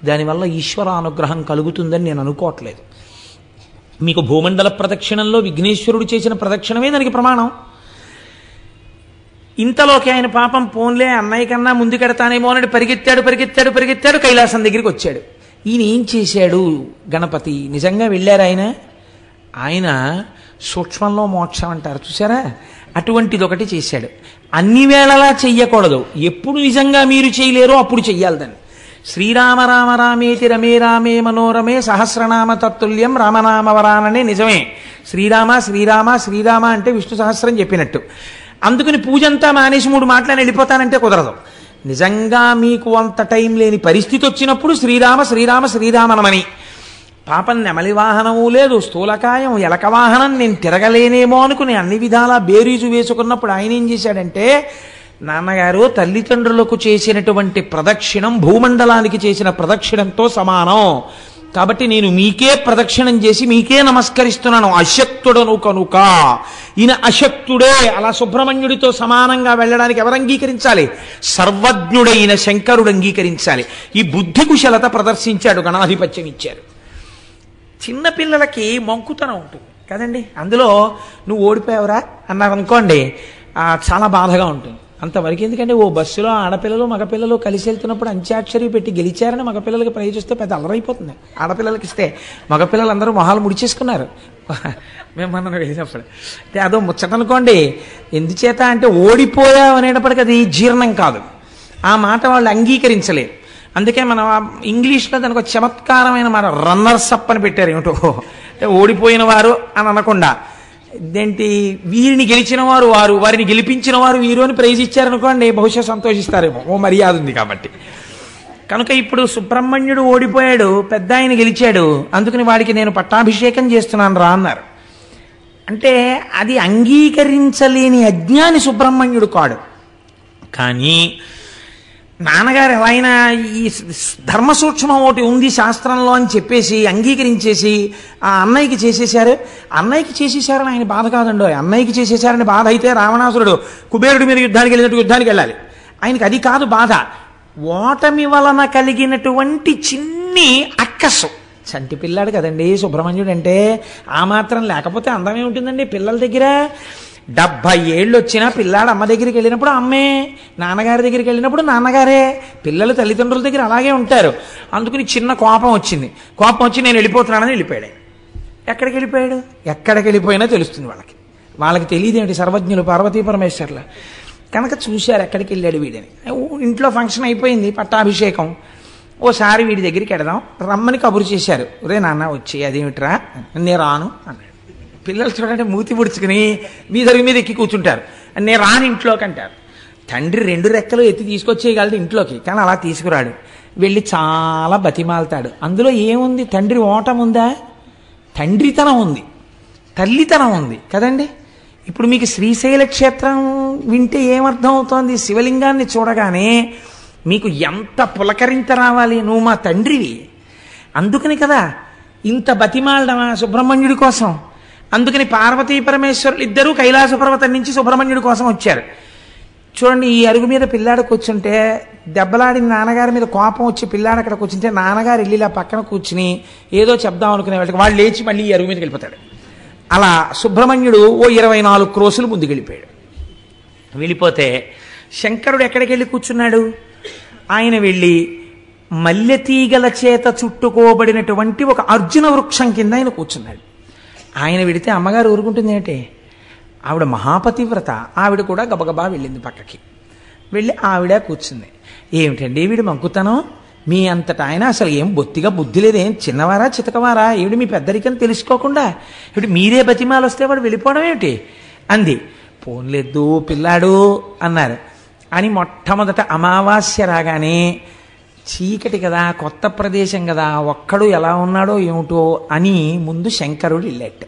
దానివల్ల ఈశ్వర అనుగ్రహం కలుగుతుందని నేను అనుకోవట్లేదు. మీకు భూమండల ప్రదక్షిణంలో విఘ్నేశ్వరుడు చేసిన ప్రదక్షిణమే దానికి ప్రమాణం. ఇంతలోకి ఆయన పాపం పోన్లే అన్నయ్య కన్నా ముందుకెడతానేమో అని పరిగెత్తాడు కైలాసం దగ్గరికి వచ్చాడు. ఈయన ఏం చేశాడు? గణపతి నిజంగా వెళ్ళారు ఆయన సూక్ష్మంలో మోక్షం అంటారు చూసారా, అటువంటిది ఒకటి చేశాడు. అన్ని వేళలా చెయ్యకూడదు, ఎప్పుడు నిజంగా మీరు చేయలేరో అప్పుడు చెయ్యాలి దాన్ని. శ్రీరామ రామ రామేతి రమే రామే మనోరమే సహస్రనామ తత్తుల్యం రామనామవరాననే నిజమే. శ్రీరామ శ్రీరామ శ్రీరామ అంటే విష్ణు సహస్రం చెప్పినట్టు. అందుకని పూజంతా మానేసి 3 మాటలని వెళ్ళిపోతానంటే కుదరదు. నిజంగా మీకు అంత టైం లేని పరిస్థితి వచ్చినప్పుడు శ్రీరామ శ్రీరామ శ్రీరామనమని. పాపం నెమలి వాహనము లేదు, స్థూలకాయం ఎలక వాహనం, నేను తిరగలేనేమో అనుకుని అన్ని విధాలా బేరీజు వేసుకున్నప్పుడు ఆయన ఏం చేశాడంటే, నాన్నగారు తల్లిదండ్రులకు చేసినటువంటి ప్రదక్షిణం భూమండలానికి చేసిన ప్రదక్షిణంతో సమానం, కాబట్టి నేను మీకే ప్రదక్షిణం చేసి మీకే నమస్కరిస్తున్నాను, అశక్తుడను కనుక. ఈయన అశక్తుడే, అలా సుబ్రహ్మణ్యుడితో సమానంగా వెళ్ళడానికి ఎవరు అంగీకరించాలి? సర్వజ్ఞుడైన శంకరుడు అంగీకరించాలి. ఈ బుద్ధి కుశలత ప్రదర్శించాడు, గణాధిపత్యం ఇచ్చారు. చిన్నపిల్లలకి మంకుతనం ఉంటుంది కదండి, అందులో నువ్వు ఓడిపోయావురా అన్నారనుకోండి చాలా బాధగా ఉంటుంది. అంతవరకు ఎందుకంటే ఓ బస్సులో ఆడపిల్లలు మగపిల్లలు కలిసి వెళ్తున్నప్పుడు అంత్యాక్షరి పెట్టి గెలిచారని మగపిల్లలకి ప్రైజ్ ఇస్తే పెద్ద అల్లరైపోతుంది. ఆడపిల్లలకి ఇస్తే మగపిల్లలందరూ మొహాలు ముడిచేసుకున్నారు మేము మనం వెళ్ళినప్పుడు. అంటే అదో ముచ్చట అనుకోండి. ఎందుచేత అంటే ఓడిపోయావు అనేటప్పటికీ అది జీర్ణం కాదు, ఆ మాట వాళ్ళు అంగీకరించలేరు. అందుకే మనం ఇంగ్లీష్లో దానికి ఒక చమత్కారమైన మాట రన్నర్స్ అప్ అని పెట్టారు. ఏమిటో అంటే ఓడిపోయిన వారు అని అనకుండా ఇదేంటి, వీరిని గెలిచిన వారు వారు, వారిని గెలిపించిన వారు వీరు అని ప్రైజ్ ఇచ్చారనుకోండి, బహుశా సంతోషిస్తారేమో, ఓ మర్యాద ఉంది కాబట్టి. కనుక ఇప్పుడు సుబ్రహ్మణ్యుడు ఓడిపోయాడు, పెద్ద ఆయన గెలిచాడు, అందుకని వాడికి నేను పట్టాభిషేకం చేస్తున్నాను రా అన్నారు. అంటే అది అంగీకరించలేని అజ్ఞాని సుబ్రహ్మణ్యుడు కాడు. కానీ నాన్నగారు ఎలా అయినా ఈ ధర్మ సూక్ష్మం ఒకటి ఉంది శాస్త్రంలో అని చెప్పేసి అంగీకరించేసి ఆ అన్నయ్యకి చేసేశారు. అన్నయ్యకి చేసేశారని ఆయన బాధ కాదండో, అన్నయ్యకి చేసేశారని బాధ అయితే రావణాసురుడు కుబేరుడి మీద యుద్ధానికి వెళ్ళినట్టు యుద్ధానికి వెళ్ళాలి. ఆయనకి అది కాదు బాధ. ఓటమి వలన కలిగినటువంటి చిన్ని అక్కసు. చంటి పిల్లాడు కదండి సుబ్రహ్మణ్యుడు అంటే. ఆ మాత్రం లేకపోతే అందమే ఉంటుందండి పిల్లల దగ్గర. 70 ఏళ్ళు వచ్చినా పిల్లాడు అమ్మ దగ్గరికి వెళ్ళినప్పుడు అమ్మే, నాన్నగారి దగ్గరికి వెళ్ళినప్పుడు నాన్నగారే. పిల్లలు తల్లిదండ్రుల దగ్గర అలాగే ఉంటారు. అందుకని చిన్న కోపం వచ్చింది. కోపం వచ్చి నేను వెళ్ళిపోతున్నానని వెళ్ళిపోయాడు. ఎక్కడికి వెళ్ళిపోయాడు? ఎక్కడికి వెళ్ళిపోయినా తెలుస్తుంది వాళ్ళకి. వాళ్ళకి తెలియదేమిటి సర్వజ్ఞులు పార్వతీ పరమేశ్వర్ల కనుక చూశారు ఎక్కడికి వెళ్ళాడు వీడని. ఇంట్లో ఫంక్షన్ అయిపోయింది, పట్టాభిషేకం. ఓసారి వీడి దగ్గరికి వెడదాం రమ్మని కబురు చేశారు. రే నాన్న వచ్చి అదేమిట్రా, నేను రాను అన్నాడు. పిల్లలు చూడండి మూతి పుడుచుకుని మీద ఎక్కి కూర్చుంటారు. నేను రాను ఇంట్లోకి అంటారు. తండ్రి 2 రెక్కలు ఎత్తి తీసుకొచ్చేయగలడు ఇంట్లోకి, కానీ అలా తీసుకురాడు. వెళ్ళి చాలా బతిమాలతాడు. అందులో ఏముంది? తండ్రి ఓటం ఉందా? తండ్రితనం ఉంది, తల్లితనం ఉంది కదండి. ఇప్పుడు మీకు శ్రీశైల క్షేత్రం వింటే ఏమర్థం అవుతోంది? శివలింగాన్ని చూడగానే మీకు ఎంత పులకరింత రావాలి, నువ్వు మా తండ్రివి. అందుకని కదా ఇంత బతిమాలడమా సుబ్రహ్మణ్యుడి కోసం. అందుకని పార్వతీ పరమేశ్వరులు ఇద్దరూ కైలాస పర్వతం నుంచి సుబ్రహ్మణ్యుడి కోసం వచ్చారు. చూడండి, ఈ అరుగు మీద పిల్లాడు కూర్చుంటే దెబ్బలాడిన నాన్నగారి మీద కోపం వచ్చి పిల్లాడు అక్కడ కూర్చుంటే నాన్నగారు వెళ్ళి ఇలా పక్కన కూర్చుని ఏదో చెప్దాం అనుకునే వాళ్ళకి వాళ్ళు లేచి మళ్ళీ ఈ అరుగు మీదకి వెళ్ళిపోతాడు. అలా సుబ్రహ్మణ్యుడు ఓ 24 క్రోసులు ముందుకు వెళ్ళిపోయాడు. వెళ్ళిపోతే శంకరుడు ఎక్కడికి వెళ్ళి కూర్చున్నాడు? ఆయన వెళ్ళి మల్లెతీగల చేత చుట్టుకోబడినటువంటి ఒక అర్జున వృక్షం కింద ఆయన కూర్చున్నాడు. ఆయన వెడితే అమ్మగారు ఊరుకుంటుంది ఏంటి? ఆవిడ మహాపతివ్రత. ఆవిడ కూడా గబగబా వెళ్ళింది పక్కకి. వెళ్ళి ఆవిడ కూర్చుంది. ఏమిటండి వీడు మంకుతనం? మీ అంతటా ఆయన అసలు ఏం బొత్తిగా బుద్ధి లేదేం, చిన్నవారా చితకవారా? ఏమిటి మీ పెద్దరికం తెలుసుకోకుండా ఏమిటి మీరే బతిమాలు వస్తే వాడు వెళ్ళిపోవడం ఏమిటి అంది. పోన్లేదు పిల్లాడు అన్నారు. అని మొట్టమొదట అమావాస్య రాగానే చీకటి కదా, కొత్త ప్రదేశం కదా, ఒక్కడు ఎలా ఉన్నాడో ఏమిటో అని ముందు శంకరుడు వెళ్ళాడు.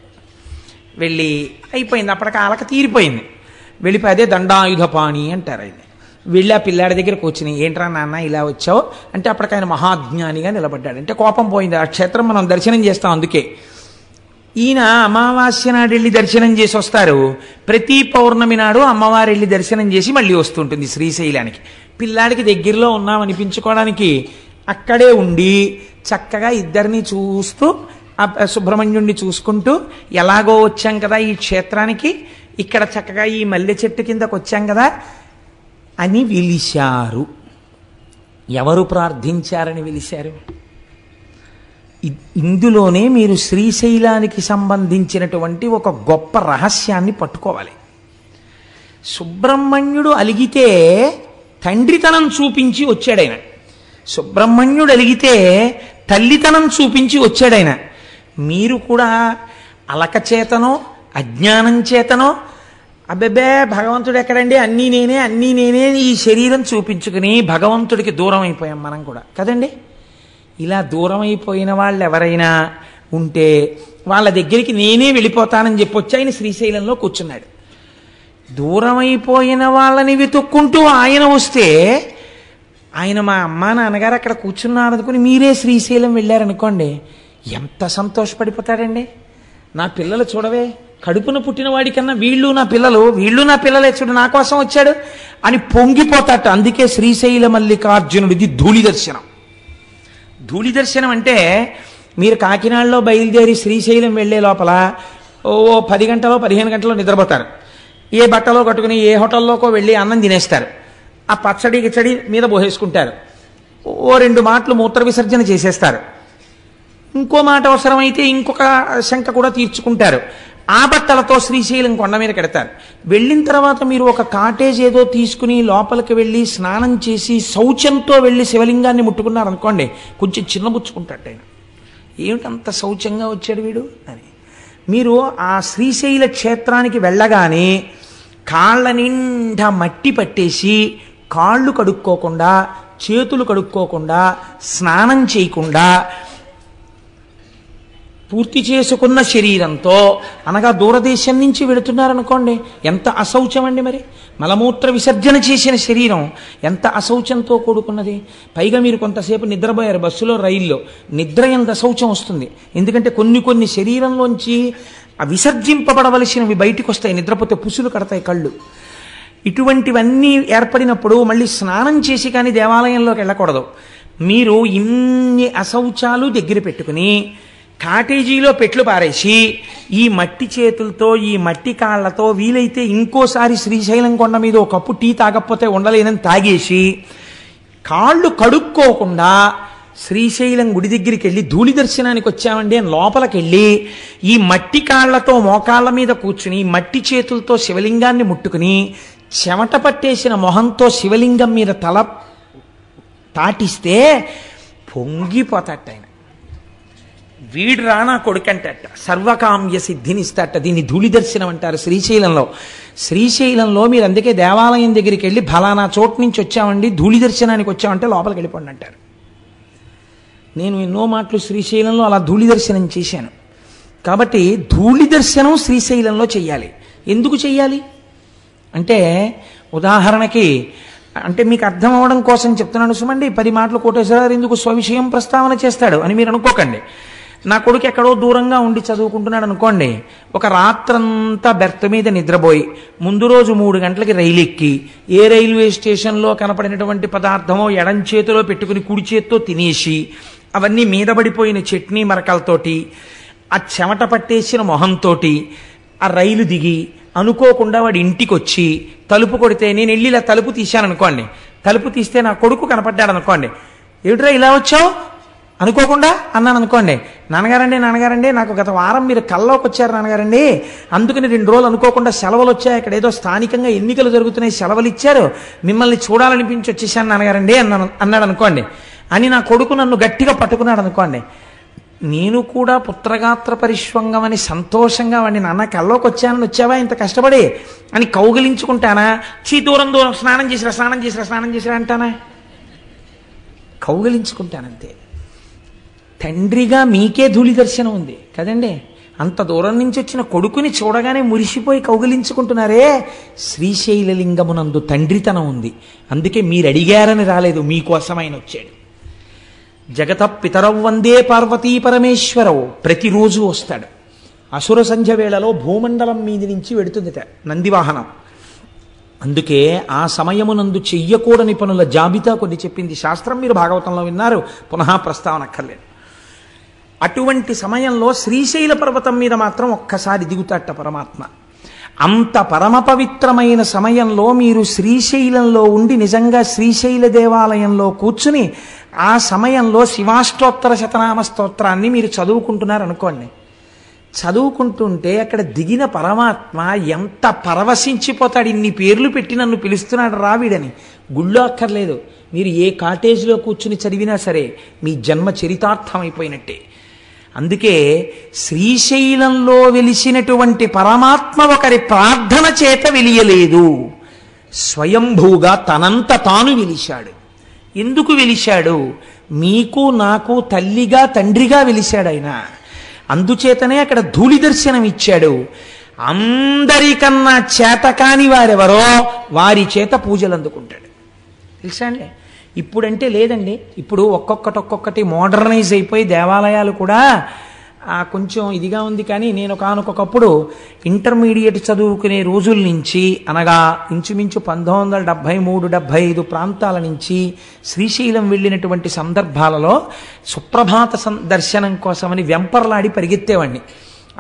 వెళ్ళి అయిపోయింది, అప్పటికి ఆలక తీరిపోయింది. వెళ్ళిపోయి అదే దండాయుధపాణి అంటారు ఆయన. వెళ్ళి ఆ పిల్లాడి దగ్గర కూర్చుని ఏంట్రా నాన్న ఇలా వచ్చావు అంటే అప్పటికి ఆయన మహాజ్ఞానిగా నిలబడ్డాడు. అంటే కోపం పోయింది. ఆ క్షేత్రం మనం దర్శనం చేస్తాం. అందుకే ఈయన అమావాస్య నాడు వెళ్ళి దర్శనం చేసి వస్తారు. ప్రతి పౌర్ణమి నాడు అమ్మవారు వెళ్ళి దర్శనం చేసి మళ్ళీ వస్తుంటుంది శ్రీశైలానికి. పిల్లాడికి దగ్గరలో ఉన్నామనిపించుకోవడానికి అక్కడే ఉండి చక్కగా ఇద్దరిని చూస్తూ సుబ్రహ్మణ్యుణ్ణి చూసుకుంటూ ఎలాగో వచ్చాం కదా ఈ క్షేత్రానికి, ఇక్కడ చక్కగా ఈ మల్లె చెట్టు కిందకు వచ్చాం కదా అని పిలిచారు. ఎవరు ప్రార్థించారని పిలిచారు? ఇందులోనే మీరు శ్రీశైలానికి సంబంధించినటువంటి ఒక గొప్ప రహస్యాన్ని పట్టుకోవాలి. సుబ్రహ్మణ్యుడు అలిగితే తండ్రితనం చూపించి వచ్చాడైన. సుబ్రహ్మణ్యుడు అలిగితే తల్లితనం చూపించి వచ్చాడైన. మీరు కూడా అలక చేతనో అజ్ఞానం చేతనో అబ్బెబ్బే భగవంతుడు ఎక్కడండి, అన్నీ నేనే ఈ శరీరం చూపించుకుని భగవంతుడికి దూరం అయిపోయాం మనం కూడా కదండి. ఇలా దూరం అయిపోయిన వాళ్ళు ఎవరైనా ఉంటే వాళ్ళ దగ్గరికి నేనే వెళ్ళిపోతానని చెప్పొచ్చి ఆయన శ్రీశైలంలో కూర్చున్నాడు. దూరం అయిపోయిన వాళ్ళని వెతుక్కుంటూ ఆయన వస్తే ఆయన మా అమ్మ నాన్నగారు అక్కడ కూర్చున్నారు అనుకుని మీరే శ్రీశైలం వెళ్ళారనుకోండి, ఎంత సంతోషపడిపోతాడండి. నా పిల్లలు చూడవే, కడుపున పుట్టిన వాడికన్నా వీళ్ళు నా పిల్లలే చూడు, నా కోసం వచ్చాడు అని పొంగిపోతాట. అందుకే శ్రీశైల మల్లికార్జునుడిది ధూళి దర్శనం. ధూళి దర్శనం అంటే మీరు కాకినాడలో బయలుదేరి శ్రీశైలం వెళ్లే లోపల ఓ 10 గంటలో 15 గంటలో నిద్రపోతారు. ఏ బట్టలో కట్టుకుని ఏ హోటల్లోకో వెళ్ళి అన్నం తినేస్తారు. ఆ పచ్చడి గిచ్చడి మీద పోసేసుకుంటారు. ఓ 2 మాటలు మూత్ర విసర్జన చేసేస్తారు. ఇంకో మాట అవసరమైతే ఇంకొక శంక కూడా తీర్చుకుంటారు. ఆ బట్టలతో శ్రీశైలం కొండ మీద కడతారు. వెళ్ళిన తర్వాత మీరు ఒక కాటేజ్ ఏదో తీసుకుని లోపలికి వెళ్ళి స్నానం చేసి శౌచంతో వెళ్ళి శివలింగాన్ని ముట్టుకున్నారనుకోండి, కొంచెం చిన్నబుచ్చుకుంటాడు ఆయన. ఏమిటంత శౌచంగా వచ్చాడు వీడు అని. మీరు ఆ శ్రీశైల క్షేత్రానికి వెళ్ళగానే కాళ్ళ నిండా మట్టి పట్టేసి కాళ్ళు కడుక్కోకుండా చేతులు కడుక్కోకుండా స్నానం చేయకుండా పూర్తి చేసుకున్న శరీరంతో అనగా దూరదేశం నుంచి వెళుతున్నారనుకోండి, ఎంత అశౌచం అండి. మరి మలమూత్ర విసర్జన చేసిన శరీరం ఎంత అశౌచంతో కూడుకున్నది. పైగా మీరు కొంతసేపు నిద్రపోయారు బస్సులో, రైల్లో. నిద్ర ఎంత అశౌచం వస్తుంది. ఎందుకంటే కొన్ని శరీరంలోంచి విసర్జింపబడవలసినవి బయటికి వస్తాయి. నిద్రపోతే పుసులు కడతాయి కళ్ళు. ఇటువంటివన్నీ ఏర్పడినప్పుడు మళ్ళీ స్నానం చేసి కానీ దేవాలయంలోకి వెళ్ళకూడదు. మీరు ఇన్ని అశౌచాలు దగ్గర పెట్టుకుని కాటేజీలో పెట్లు పారేసి ఈ మట్టి చేతులతో ఈ మట్టి కాళ్లతో వీలైతే ఇంకోసారి శ్రీశైలం కొండ మీద ఒక కప్పు టీ తాగకపోతే ఉండలేనని తాగేసి కాళ్ళు కడుక్కోకుండా శ్రీశైలం గుడి దగ్గరికి వెళ్ళి ధూళి దర్శనానికి వచ్చామండి అని లోపలికి వెళ్ళి ఈ మట్టి కాళ్లతో మోకాళ్ళ మీద కూర్చుని మట్టి చేతులతో శివలింగాన్ని ముట్టుకుని చెమట పట్టేసిన మొహంతో శివలింగం మీద తల తాటిస్తే పొంగిపోతాట ఆయన. వీడు రానా కొడుకంటట, సర్వకామ్య సిద్ధినిస్తాట. దీన్ని ధూళి దర్శనం అంటారు శ్రీశైలంలో. శ్రీశైలంలో మీరు అందుకే దేవాలయం దగ్గరికి వెళ్ళి ఫలానా చోటు నుంచి వచ్చామండి ధూళి దర్శనానికి వచ్చామంటే లోపలికి వెళ్ళిపోండి అంటారు. నేను ఎన్నో మాటలు శ్రీశైలంలో అలా ధూళి దర్శనం చేశాను. కాబట్టి ధూళి దర్శనం శ్రీశైలంలో చెయ్యాలి. ఎందుకు చెయ్యాలి అంటే, ఉదాహరణకి అంటే మీకు అర్థం అవ్వడం కోసం చెప్తున్నాను సుమండి. 10 మాటలు కోటేశ్వరరావు ఎందుకు స్వవిషయం ప్రస్తావన చేస్తాడు అని మీరు అనుకోకండి. నా కొడుకు ఎక్కడో దూరంగా ఉండి చదువుకుంటున్నాడు అనుకోండి. ఒక రాత్రంతా బెర్త్ మీద నిద్రపోయి ముందు రోజు 3 గంటలకి రైలు ఎక్కి ఏ రైల్వే స్టేషన్లో కనపడినటువంటి పదార్థమో ఎడం చేతిలో పెట్టుకుని కుడి చేత్తో తినేసి అవన్నీ మీద పడిపోయిన చట్నీ మరకలతోటి ఆ చెమట పట్టేసిన మొహంతో ఆ రైలు దిగి అనుకోకుండా వాడి ఇంటికి వచ్చి తలుపు కొడితే నేను వెళ్ళి ఇలా తలుపు తీశాను అనుకోండి. తలుపు తీస్తే నా కొడుకు కనపడ్డాడు అనుకోండి. ఏమిట్రా ఇలా వచ్చావు అనుకోకుండా అన్నాను అనుకోండి. నాన్నగారండి నాకు గత వారం మీరు కల్లోకి వచ్చారు నాన్నగారండి, అందుకని 2 రోజులు అనుకోకుండా సెలవులు వచ్చాయి, ఇక్కడ ఏదో స్థానికంగా ఎన్నికలు జరుగుతున్నాయి సెలవులు ఇచ్చారు, మిమ్మల్ని చూడాలనిపించి వచ్చేసాను నాన్నగారండి అన్నాడు అనుకోండి. అని నా కొడుకు నన్ను గట్టిగా పట్టుకున్నాడు అనుకోండి. నేను కూడా పుత్రగాత్ర పరిష్వంగం అని సంతోషంగా వాడిని నాన్న కల్లోకి వచ్చావా ఇంత కష్టపడి అని కౌగిలించుకుంటానా? దూరం స్నానం చేసిరా అంటానా? కౌగిలించుకుంటానంతే. తండ్రిగా మీకే ధూళి దర్శనం ఉంది కదండి. అంత దూరం నుంచి వచ్చిన కొడుకుని చూడగానే మురిసిపోయి కౌగిలించుకుంటున్నారే. శ్రీశైలలింగమునందు తండ్రితనం ఉంది. అందుకే మీరు అడిగారని రాలేదు, మీకోసం ఆయన వచ్చాడు. జగత పితరవ్ వందే పార్వతీ పరమేశ్వరవు ప్రతిరోజు వస్తాడు. అసుర సంధ్య వేళలో భూమండలం మీద నుంచి వెడుతుందిట నందివాహనం. అందుకే ఆ సమయమునందు చెయ్యకూడని పనుల జాబితా కొన్ని చెప్పింది శాస్త్రం. మీరు భాగవతంలో విన్నారు, పునః ప్రస్తావన అక్కర్లేదు. అటువంటి సమయంలో శ్రీశైల పర్వతం మీద మాత్రం ఒక్కసారి దిగుతాట పరమాత్మ. అంత పరమ పవిత్రమైన సమయంలో మీరు శ్రీశైలంలో ఉండి నిజంగా శ్రీశైల దేవాలయంలో కూర్చుని ఆ సమయంలో శివాష్టోత్తర శతనామ స్తోత్రాన్ని మీరు చదువుకుంటున్నారు అనుకోండి. చదువుకుంటుంటే అక్కడ దిగిన పరమాత్మ ఎంత పరవశించిపోతాడు. ఇన్ని పేర్లు పెట్టి నన్ను పిలుస్తున్నాడు రావిడని. గుళ్ళో అక్కర్లేదు, మీరు ఏ కాటేజ్లో కూర్చుని చదివినా సరే మీ జన్మ చరితార్థం అయిపోయినట్టే. అందుకే శ్రీశైలంలో వెలిసినటువంటి పరమాత్మ ఒకరి ప్రార్థన చేత వెలియలేదు, స్వయంభూగా తనంత తాను వెలిశాడు. ఎందుకు వెలిశాడు? మీకు నాకు తల్లిగా తండ్రిగా వెలిశాడు ఆయన. అందుచేతనే అక్కడ ధూళి దర్శనం ఇచ్చాడు. అందరికన్నా చేతకాని వారెవరో వారి చేత పూజలు అందుకుంటాడు. తెలుసా అండి? ఇప్పుడంటే లేదండి. ఇప్పుడు ఒక్కొక్కటి మోడర్నైజ్ అయిపోయి దేవాలయాలు కూడా కొంచెం ఇదిగా ఉంది. కానీ నేను ఒకనొకప్పుడు ఇంటర్మీడియట్ చదువుకునే రోజుల నుంచి, అనగా ఇంచుమించు 1973-75 ప్రాంతాల నుంచి శ్రీశైలం వెళ్ళినటువంటి సందర్భాలలో సుప్రభాత దర్శనం కోసమని వెంపర్లాడి పరిగెత్తేవాడిని.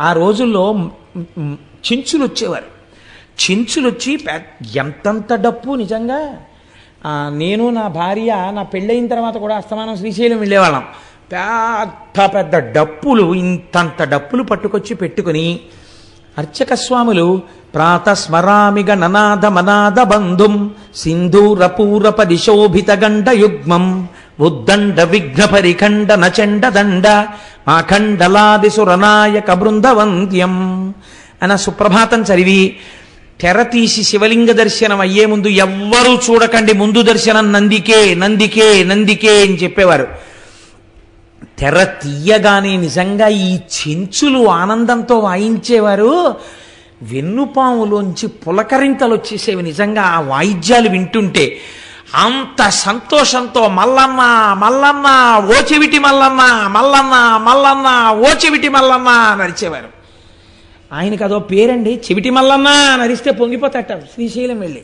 ఆ రోజుల్లో చెంచులు వచ్చేవారు. చెంచులు వచ్చి ఎంతంత డప్పు నిజంగా. నేను నా భార్య నా పెళ్ళయిన తర్వాత కూడా అస్తమానం శ్రీశైలం వెళ్ళేవాళ్ళం. పెద్ద డప్పులు, ఇంతంత డప్పులు పట్టుకొచ్చి పెట్టుకుని అర్చక స్వాములు ప్రాతస్మరామిగ ననాద మనాద బంధుం సింధూరపూరప దిశోభిత గండ యుగ్మం ఉద్దండ విఘ్న పరిఖండ నచండ దండ మాఖండలాది సురనాయక బృందవంత్యం అన్న సుప్రభాతం చదివి తెర తీసి శివలింగ దర్శనం అయ్యే ముందు ఎవ్వరూ చూడకండి, ముందు దర్శనం నందికే నందికే నందికే అని చెప్పేవారు. తెర తీయగానే నిజంగా ఈ చెంచులు ఆనందంతో వాయించేవారు. వెన్నుపాములోంచి పులకరింతలు వచ్చేసేవి నిజంగా ఆ వాయిద్యాలు వింటుంటే. అంత సంతోషంతో మల్లన్న మల్లన్న ఓ చెవిటి మల్లన్న మల్లన్న మల్లన్న ఓ చెవిటి మల్లన్న నరిచేవారు. ఆయనకు అదో పేరండి, చెవిటి మల్లన్న నరిస్తే పొంగిపోతాట శ్రీశైలం వెళ్ళి.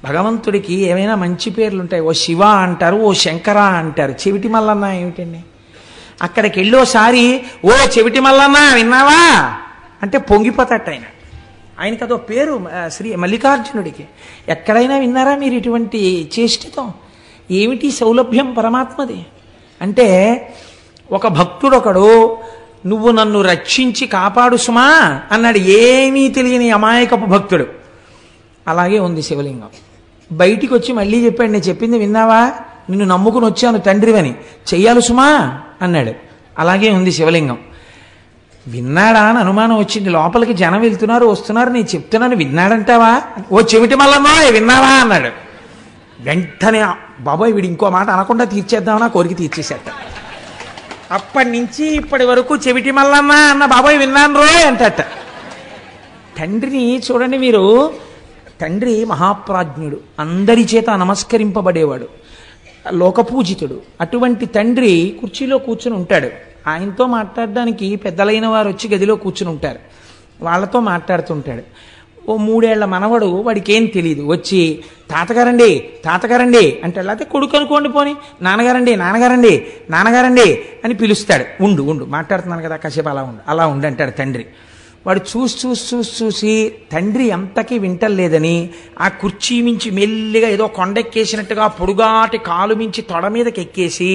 భగవంతుడికి ఏమైనా మంచి పేర్లు ఉంటాయి, ఓ శివ అంటారు, ఓ శంకర అంటారు, చెవిటి మల్లన్న ఏమిటండి? అక్కడికి వెళ్ళోసారి ఓ చెవిటి మల్లన్న విన్నావా అంటే పొంగిపోతాట ఆయన. ఆయనకి అదో పేరు శ్రీ మల్లికార్జునుడికి. ఎక్కడైనా విన్నారా మీరు ఇటువంటి చేష్టితం? ఏమిటి సౌలభ్యం పరమాత్మది అంటే, ఒక భక్తుడొకడు నువ్వు నన్ను రక్షించి కాపాడు సుమా అన్నాడు, ఏమీ తెలియని అమాయకపు భక్తుడు. అలాగే ఉంది శివలింగం. బయటికి వచ్చి మళ్ళీ చెప్పాడు, నేను చెప్పింది విన్నావా, నిన్ను నమ్ముకుని వచ్చాను తండ్రివని, చెయ్యాలి సుమా అన్నాడు. అలాగే ఉంది శివలింగం. విన్నాడా అని అనుమానం వచ్చింది. లోపలికి జనం వెళ్తున్నారు వస్తున్నారు, నేను చెప్తున్నాను విన్నాడంటావా, ఓ చెవిటి మల్లన్నా విన్నావా అన్నాడు. వెంటనే బాబాయ్ వీడు ఇంకో మాట అనకుండా తీర్చేద్దామని ఆ కోరిక తీర్చేసేట. అప్పటి నుంచి ఇప్పటి వరకు చెవిటి మల్లన్న అన్న బాబాయ్ విన్నాను రోయ్ అంటట. తండ్రిని చూడండి మీరు, తండ్రి మహాప్రాజ్ఞుడు, అందరి చేత నమస్కరింపబడేవాడు, లోకపూజితుడు. అటువంటి తండ్రి కుర్చీలో కూర్చుని ఉంటాడు. ఆయనతో మాట్లాడడానికి పెద్దలైన వారు వచ్చి గదిలో కూర్చుని ఉంటారు, వాళ్ళతో మాట్లాడుతుంటాడు. ఓ 3 ఏళ్ల మనవడు, వాడికి ఏం తెలియదు, వచ్చి తాతగారండి తాతగారండి అంటే, లేకపోతే కొడుకు అనుకోండి పోని, నాన్నగారండి నాన్నగారండి నాన్నగారండి అని పిలుస్తాడు. ఉండు ఉండు మాట్లాడుతున్నాను కదా కాసేపు అలా ఉండు అంటాడు తండ్రి. వాడు చూసి తండ్రి ఎంతకీ వింటలేదని ఆ కుర్చీ మించి మెల్లిగా ఏదో కొండెక్కేసినట్టుగా పొడుగాటి కాలు మించి తొడ మీదకి ఎక్కేసి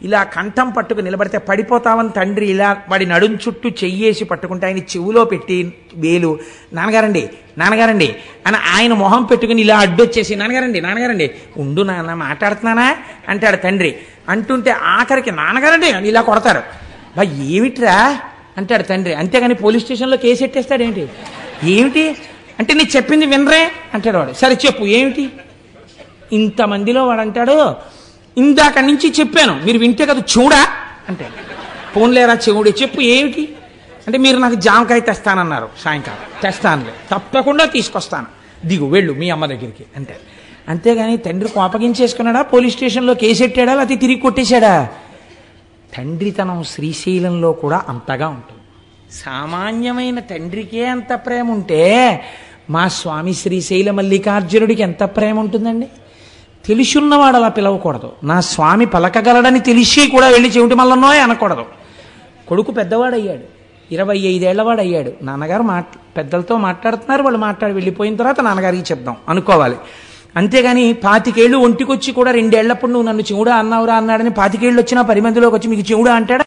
ఇలా కంఠం పట్టుకు నిలబడితే పడిపోతామని తండ్రి ఇలా వాడి నడుం చుట్టూ చెయ్యేసి పట్టుకుంటే ఆయన చెవులో పెట్టి వేలు నాన్నగారండి నాన్నగారండి అని ఆయన మొహం పెట్టుకుని ఇలా అడ్డొచ్చేసి నాన్నగారండి నాన్నగారండి ఉండు నాన్న మాట్లాడుతున్నానా అంటాడు తండ్రి. అంటుంటే ఆఖరికి నాన్నగారండి అని ఇలా కొడతారు. బా ఏమిట్రా అంటాడు తండ్రి. అంతేగాని పోలీస్ స్టేషన్లో కేసు ఎట్టేస్తాడు ఏంటి? ఏమిటి అంటే, నీ చెప్పింది వినరే అంటాడు వాడు. సరే చెప్పు ఏమిటి? ఇంతమందిలో వాడు అంటాడు, ఇందాక నుంచి చెప్పాను మీరు వింటే కదా చూడా అంటే, ఫోన్లేరా చెవుడే చెప్పు ఏమిటి అంటే, మీరు నాకు జామకాయ తెస్తానన్నారు సాయంకాలం, తెస్తానులే తప్పకుండా తీసుకొస్తాను, దిగు వెళ్ళు మీ అమ్మ దగ్గరికి అంటే. అంతేగాని తండ్రి కోపగించేసుకున్నాడా, పోలీస్ స్టేషన్లో కేసు ఎట్టాడా, లేకపోతే తిరిగి కొట్టేశాడా? తండ్రితనం శ్రీశైలంలో కూడా అంతగా ఉంటుంది. సామాన్యమైన తండ్రికే అంత ప్రేమ ఉంటే మా స్వామి శ్రీశైల మల్లికార్జునుడికి ఎంత ప్రేమ ఉంటుందండి. తెలుసున్నవాడు అలా పిలవకూడదు. నా స్వామి పలకగలడని తెలిసి కూడా వెళ్ళి చెవిటి మల్లన్నోయ్ అనకూడదు. కొడుకు పెద్దవాడయ్యాడు, 25 ఏళ్లవాడు అయ్యాడు. నాన్నగారు పెద్దలతో మాట్లాడుతున్నారు, వాళ్ళు వెళ్ళిపోయిన తర్వాత నాన్నగారికి చెప్దాం అనుకోవాలి. అంతేగాని 25 ఏళ్ళు ఒంటికొచ్చి కూడా 2 ఏళ్లప్పుడు నువ్వు నన్ను చెవుడా అన్నావురా అన్నాడని 25 ఏళ్ళు వచ్చినా 10 మందిలోకి వచ్చి మీకు చెవుడా అంటాడా?